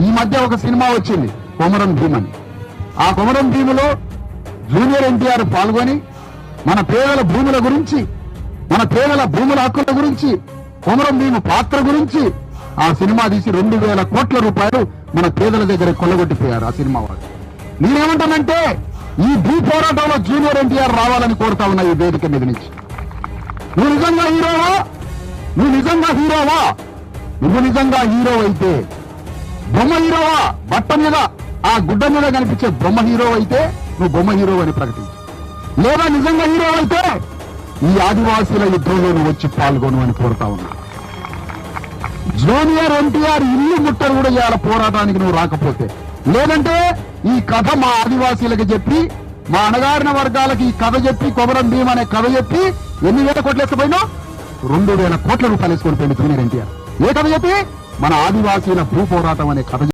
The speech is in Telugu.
ఈ మధ్య ఒక సినిమా వచ్చింది కొమరం భీమ్ అని. ఆ కొమరం భీములో జూనియర్ ఎన్టీఆర్ పాల్గొని మన పేదల భూముల గురించి, మన పేదల భూముల హక్కుల గురించి, కొమరం భీము పాత్ర గురించి ఆ సినిమా తీసి 2,000 కోట్ల రూపాయలు మన పేదల దగ్గర కొల్లగొట్టిపోయారు ఆ సినిమా వాళ్ళు. నేనేమంటానంటే ఈ భూ పోరాటంలో జూనియర్ ఎన్టీఆర్ రావాలని కోరుతా ఉన్నా ఈ వేదిక మీద నుంచి. నువ్వు నిజంగా హీరోవా? నువ్వు నిజంగా హీరోవా? నువ్వు నిజంగా హీరో అయితే, బొమ్మ హీరోవా, బట్ట మీద ఆ గుడ్డ మీద కనిపించే బొమ్మ హీరో అయితే నువ్వు బొమ్మ హీరో అని ప్రకటించు. లేదా నిజంగా హీరో అయితే ఈ ఆదివాసీల యుద్ధంలో నువ్వు వచ్చి పాల్గొను అని కోరుతా ఉన్నా. జూనియర్ ఎన్టీఆర్ ఇల్లు ముట్టరు కూడా ఇవాళ పోరాటానికి నువ్వు రాకపోతే, లేదంటే ఈ కథ మా ఆదివాసీలకు చెప్పి, మా అణగారిన వర్గాలకి ఈ కథ చెప్పి, కొమరం భీమ్ అనే కథ చెప్పి ఎన్ని వేల కోట్లు వేసుకుపోయినావు? 2,000 కోట్ల రూపాయలు వేసుకొని పోయింది జూనియర్ ఎన్టీఆర్. ఏ కథ చెప్పి? మన ఆదివాసీల భూ పోరాటం అనే కథ